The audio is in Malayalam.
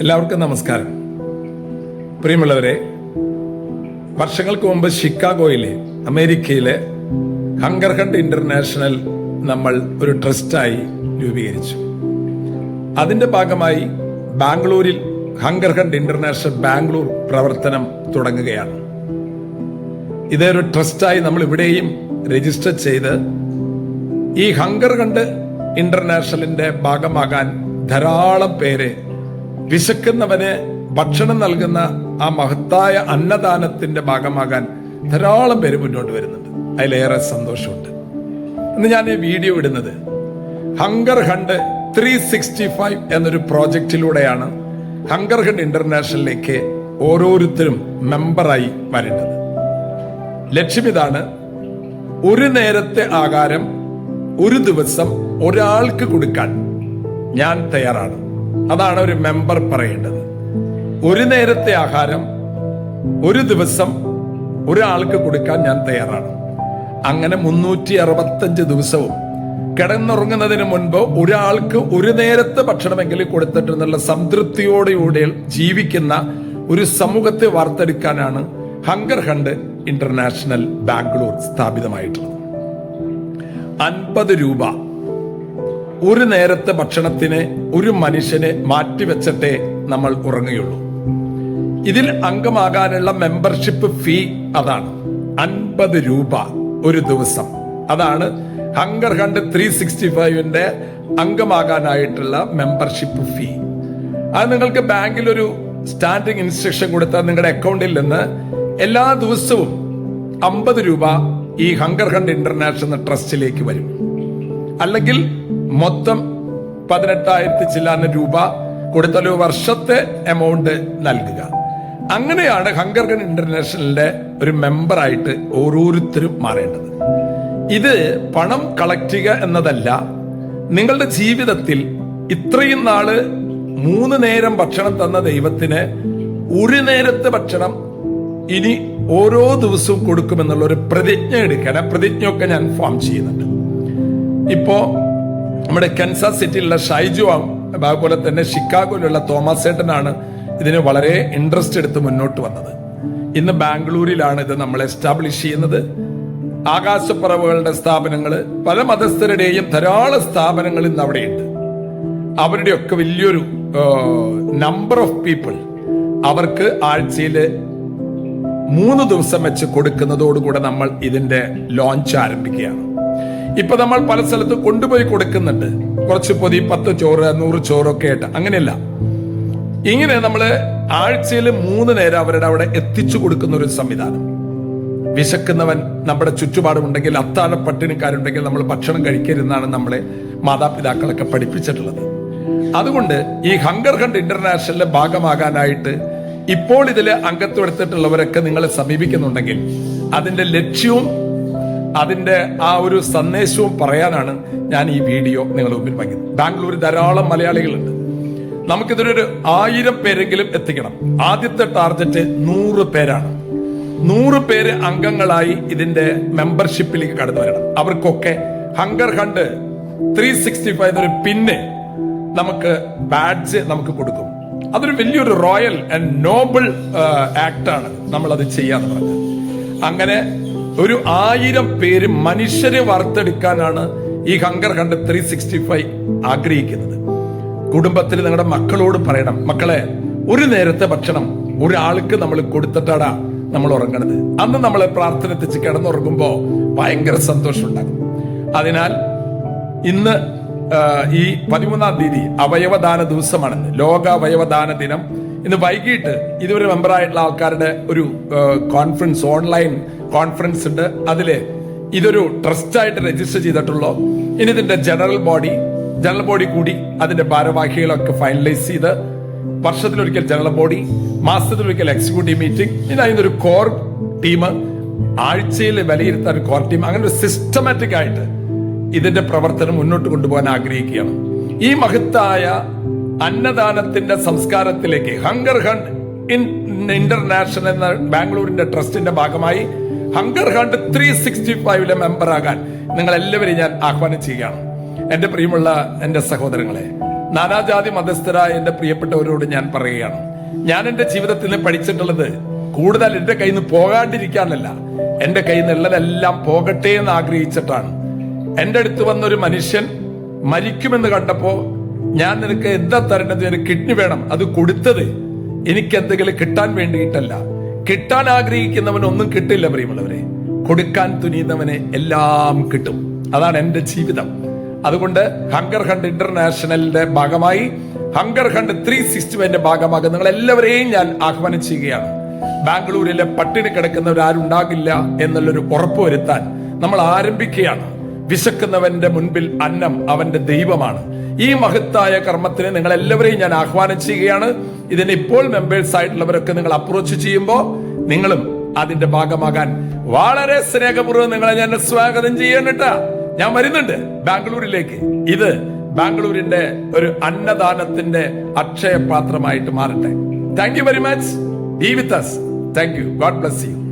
എല്ലാവർക്കും നമസ്കാരം. പ്രിയമുള്ളവരെ, വർഷങ്ങൾക്ക് മുമ്പ് ഷിക്കാഗോയിലെ അമേരിക്കയിലെ ഹങ്കർ ഹണ്ട് ഇന്റർനാഷണൽ നമ്മൾ ഒരു ട്രസ്റ്റായി രൂപീകരിച്ചു. അതിന്റെ ഭാഗമായി ബാംഗ്ലൂരിൽ ഹങ്കർ ഹണ്ട് ഇന്റർനാഷണൽ ബാംഗ്ലൂർ പ്രവർത്തനം തുടങ്ങുകയാണ്. ഇതൊരു ട്രസ്റ്റായി നമ്മൾ ഇവിടെയും രജിസ്റ്റർ ചെയ്ത് ഈ ഹങ്കർ ഹണ്ട് ഇന്റർനാഷണലിന്റെ ഭാഗമാകാൻ ധാരാളം പേര്, വിശക്കുന്നവന് ഭക്ഷണം നൽകുന്ന ആ മഹത്തായ അന്നദാനത്തിന്റെ ഭാഗമാകാൻ ധാരാളം പേര് മുന്നോട്ട് വരുന്നുണ്ട്. അതിലേറെ സന്തോഷമുണ്ട്. ഇന്ന് ഞാൻ ഈ വീഡിയോ ഇടുന്നത് ഹങ്കർ ഹണ്ട് 365 എന്നൊരു പ്രോജക്റ്റിലൂടെയാണ് ഹങ്കർ ഹണ്ട് ഇന്റർനാഷണലിലേക്ക് ഓരോരുത്തരും മെമ്പറായി വരേണ്ടത്. ലക്ഷ്യം ഇതാണ്: ഒരു നേരത്തെ ആഹാരം ഒരു ദിവസം ഒരാൾക്ക് കൊടുക്കാൻ ഞാൻ തയ്യാറാണ്. അതാണ് ഒരു മെമ്പർ പറയേണ്ടത്. ഒരു നേരത്തെ ആഹാരം ഒരു ദിവസം ഒരാൾക്ക് കൊടുക്കാൻ ഞാൻ തയ്യാറാണ്. അങ്ങനെ 365 ദിവസവും കിടന്നുറങ്ങുന്നതിന് മുൻപ് ഒരാൾക്ക് ഒരു നേരത്തെ ഭക്ഷണമെങ്കിലും കൊടുത്തിട്ടെന്നുള്ള സംതൃപ്തിയോടെ ജീവിക്കുന്ന ഒരു സമൂഹത്തെ വാർത്തെടുക്കാനാണ് ഹങ്കർ ഹണ്ട് ഇന്റർനാഷണൽ ബാംഗ്ലൂർ സ്ഥാപിതമായിട്ടുള്ളത്. 50 രൂപ ഒരു നേരത്തെ ഭക്ഷണത്തിന് ഒരു മനുഷ്യന് മാറ്റിവെച്ചിട്ടേ നമ്മൾ ഉറങ്ങുകയുള്ളൂ. ഇതിൽ അംഗമാകാനുള്ള മെമ്പർഷിപ്പ് ഫീ അതാണ് 50 രൂപ ഒരു ദിവസം. അതാണ് ഹങ്കർ ഹണ്ട് 365ന്റെ അംഗമാകാനായിട്ടുള്ള മെമ്പർഷിപ്പ് ഫീ. അത് നിങ്ങൾക്ക് ബാങ്കിൽ ഒരു സ്റ്റാൻഡിംഗ് ഇൻസ്ട്രക്ഷൻ കൊടുത്താൽ നിങ്ങളുടെ അക്കൗണ്ടിൽ നിന്ന് എല്ലാ ദിവസവും 50 രൂപ ഈ ഹങ്കർ ഹണ്ട് ഇന്റർനാഷണൽ ട്രസ്റ്റിലേക്ക് വരും. അല്ലെങ്കിൽ മൊത്തം 18,000 ചില്ലാന രൂപ കൊടുത്താൽ ഒരു വർഷത്തെ എമൗണ്ട് നൽകുക. അങ്ങനെയാണ് ഹങ്കർ ഹണ്ട് ഇന്റർനാഷണലിന്റെ ഒരു മെമ്പറായിട്ട് ഓരോരുത്തരും മാറേണ്ടത്. ഇത് പണം കളക്ട് ചെയ്യുക എന്നതല്ല. നിങ്ങളുടെ ജീവിതത്തിൽ ഇത്രയും നാള് 3 നേരം ഭക്ഷണം തന്ന ദൈവത്തിന് ഒരു നേരത്തെ ഭക്ഷണം ഇനി ഓരോ ദിവസവും കൊടുക്കുമെന്നുള്ള ഒരു പ്രതിജ്ഞ എടുക്കാൻ, ആ പ്രതിജ്ഞയൊക്കെ ഞാൻ ഫോം ചെയ്യുന്നുണ്ട്. ഇപ്പോ നമ്മുടെ കൻസാസ് സിറ്റിയിലുള്ള ഷൈജു, അതുപോലെ തന്നെ ഷിക്കാഗോയിലുള്ള തോമസ് ഏട്ടനാണ് ഇതിന് വളരെ ഇൻട്രസ്റ്റ് എടുത്ത് മുന്നോട്ട് വന്നത്. ഇന്ന് ബാംഗ്ലൂരിലാണ് ഇത് നമ്മൾ എസ്റ്റാബ്ലിഷ് ചെയ്യുന്നത്. ആകാശപ്പറവുകളുടെ സ്ഥാപനങ്ങൾ, പല മതസ്ഥരുടെയും ധാരാളം സ്ഥാപനങ്ങൾ ഇന്ന് അവിടെയുണ്ട്. അവരുടെയൊക്കെ വലിയൊരു നമ്പർ ഓഫ് പീപ്പിൾ അവർക്ക് ആഴ്ചയിൽ 3 ദിവസം വെച്ച് കൊടുക്കുന്നതോടുകൂടെ നമ്മൾ ഇതിന്റെ ലോഞ്ച് ആരംഭിക്കുകയാണ്. ഇപ്പൊ നമ്മൾ പല സ്ഥലത്ത് കൊണ്ടുപോയി കൊടുക്കുന്നുണ്ട്. കുറച്ച് പൊതി 10 ചോറ് 100 ചോറൊക്കെ ആയിട്ട്. അങ്ങനെയല്ല, ഇങ്ങനെ നമ്മള് ആഴ്ചയിൽ 3 നേരം അവരുടെ അവിടെ എത്തിച്ചു കൊടുക്കുന്ന ഒരു സംവിധാനം. വിശക്കുന്നവൻ നമ്മുടെ ചുറ്റുപാടുമുണ്ടെങ്കിൽ, അത്താഴ പട്ടിണിക്കാരുണ്ടെങ്കിൽ നമ്മൾ ഭക്ഷണം കഴിക്കരുതെന്നാണ് നമ്മളെ മാതാപിതാക്കളൊക്കെ പഠിപ്പിച്ചിട്ടുള്ളത്. അതുകൊണ്ട് ഈ ഹങ്കർ ഹണ്ട് ഇന്റർനാഷണലിന്റെ ഭാഗമാകാനായിട്ട് ഇപ്പോൾ ഇതിലെ അംഗത്വം എടുത്തിട്ടുള്ളവരൊക്കെ നിങ്ങളെ സമീപിക്കുന്നുണ്ടെങ്കിൽ അതിന്റെ ലക്ഷ്യവും അതിന്റെ ആ ഒരു സന്ദേശവും പറയാനാണ് ഞാൻ ഈ വീഡിയോ നിങ്ങളുടെ മുമ്പിൽ വയ്ക്കുന്നത്. ബാംഗ്ലൂരിൽ ധാരാളം മലയാളികളുണ്ട്. നമുക്കിതൊരു 1000 പേരെങ്കിലും എത്തിക്കണം. ആദ്യത്തെ ടാർഗറ്റ് 100 പേരാണ്. 100 പേര് അംഗങ്ങളായി ഇതിന്റെ മെമ്പർഷിപ്പിലേക്ക് കടന്നു വരണം. അവർക്കൊക്കെ ഹങ്കർ ഹണ്ട് 365 എന്നൊരു പിന്നെ നമുക്ക് ബാഡ്ജ് നമുക്ക് കൊടുക്കും. അതൊരു വലിയൊരു റോയൽ ആൻഡ് നോബിൾ ആക്ട് ആണ് നമ്മൾ അത് ചെയ്യാന്ന് പറഞ്ഞത്. അങ്ങനെ ഒരു 1000 പേര് മനുഷ്യരെ വാർത്തെടുക്കാനാണ് ഈ ഹങ്കർ ഹണ്ട് 365 ആഗ്രഹിക്കുന്നത്. കുടുംബത്തിൽ നിങ്ങളുടെ മക്കളോട് പറയണം, മക്കളെ, ഒരു നേരത്തെ ഭക്ഷണം ഒരാൾക്ക് നമ്മൾ കൊടുത്തിട്ടാടാ നമ്മൾ ഉറങ്ങണത്. അന്ന് നമ്മളെ പ്രാർത്ഥന എത്തിച്ച് കിടന്നുറങ്ങുമ്പോ ഭയങ്കര സന്തോഷം ഉണ്ടാകും. അതിനാൽ ഇന്ന് ഈ 13-ാം തീയതി അവയവദാന ദിവസമാണ്, ലോക അവയവദാന ദിനം. ഇന്ന് വൈകിട്ട് ഇതുവരെ മെമ്പറായിട്ടുള്ള ആൾക്കാരുടെ ഒരു കോൺഫറൻസ്, ഓൺലൈൻ കോൺഫറൻസ് ഉണ്ട്. അതില് ഇതൊരു ട്രസ്റ്റായിട്ട് രജിസ്റ്റർ ചെയ്തിട്ടുള്ളൂ. ഇനി ഇതിന്റെ ജനറൽ ബോഡി കൂടി അതിന്റെ ഭാരവാഹികളൊക്കെ ഫൈനലൈസ് ചെയ്ത് വർഷത്തിലൊരിക്കൽ ജനറൽ ബോഡി, മാസത്തിലൊരിക്കൽ എക്സിക്യൂട്ടീവ് മീറ്റിംഗ്, ഇനി അതിനൊരു കോർ ടീം, ആഴ്ചയിൽ വിലയിരുത്താൻ കോർ ടീം, അങ്ങനെ ഒരു സിസ്റ്റമാറ്റിക് ആയിട്ട് ഇതിന്റെ പ്രവർത്തനം മുന്നോട്ട് കൊണ്ടുപോകാൻ ആഗ്രഹിക്കുകയാണ്. ഈ മഹത്തായ അന്നദാനത്തിന്റെ സംസ്കാരത്തിലേക്ക് ഹങ്കർ ഹണ്ട് ഇന്റർനാഷണൽ എന്ന ബാംഗ്ലൂരിന്റെ ട്രസ്റ്റിന്റെ ഭാഗമായി ഹങ്കർ ഹണ്ട് 365 മെമ്പറാകാൻ നിങ്ങൾ എല്ലാവരെയും ഞാൻ ആഹ്വാനം ചെയ്യുകയാണ്. എന്റെ പ്രിയമുള്ള എന്റെ സഹോദരങ്ങളെ, നാനാജാതി മതസ്ഥരായ എന്റെ പ്രിയപ്പെട്ടവരോട് ഞാൻ പറയുകയാണ്, ഞാൻ എന്റെ ജീവിതത്തിൽ നിന്ന് പഠിച്ചിട്ടുള്ളത് കൂടുതൽ എന്റെ കയ്യിൽ നിന്ന് പോകാണ്ടിരിക്കാനല്ല, എന്റെ കയ്യിൽ നിന്നുള്ളതെല്ലാം പോകട്ടെ എന്ന് ആഗ്രഹിച്ചിട്ടാണ്. എന്റെ അടുത്ത് വന്നൊരു മനുഷ്യൻ മരിക്കുമെന്ന് കണ്ടപ്പോ, ഞാൻ നിനക്ക് എന്താ തരേണ്ടത്, ഒരു കിഡ്നി വേണം, അത് കൊടുത്തത് എനിക്ക് എന്തെങ്കിലും കിട്ടാൻ വേണ്ടിയിട്ടല്ല. കിട്ടാൻ ആഗ്രഹിക്കുന്നവന് ഒന്നും കിട്ടില്ല പ്രിയമുള്ളവരെ, കൊടുക്കാൻ തുനിയുന്നവന് എല്ലാം കിട്ടും. അതാണ് എന്റെ ജീവിതം. അതുകൊണ്ട് ഹങ്കർ ഹണ്ട് ഇന്റർനാഷണലിന്റെ ഭാഗമായി ഹങ്കർ ഹണ്ട് 365ന്റെ ഭാഗമാകുന്ന നിങ്ങൾ എല്ലാവരെയും ഞാൻ ആഹ്വാനം ചെയ്യുകയാണ്. ബാംഗ്ലൂരിലെ പട്ടിണി കിടക്കുന്നവരാരുണ്ടാകില്ല എന്നുള്ളൊരു ഉറപ്പ് വരുത്താൻ നമ്മൾ ആരംഭിക്കുകയാണ്. വിശക്കുന്നവന്റെ മുൻപിൽ അന്നം അവന്റെ ദൈവമാണ്. ഈ മഹത്തായ കർമ്മത്തിന് നിങ്ങൾ എല്ലാവരെയും ഞാൻ ആഹ്വാനം ചെയ്യുകയാണ്. ഇതിന് ഇപ്പോൾ മെമ്പേഴ്സ് ആയിട്ടുള്ളവരൊക്കെ നിങ്ങൾ അപ്രോച്ച് ചെയ്യുമ്പോൾ നിങ്ങളും അതിന്റെ ഭാഗമാകാൻ വളരെ സ്നേഹപൂർവ്വം നിങ്ങളെ ഞാൻ സ്വാഗതം ചെയ്യണട്ടാ. ഞാൻ വരുന്നുണ്ട് ബാംഗ്ലൂരിലേക്ക്. ഇത് ബാംഗ്ലൂരിന്റെ ഒരു അന്നദാനത്തിന്റെ അക്ഷയപാത്രമായിട്ട് മാറട്ടെ. Thank you very much. B with us. Thank you. God bless you.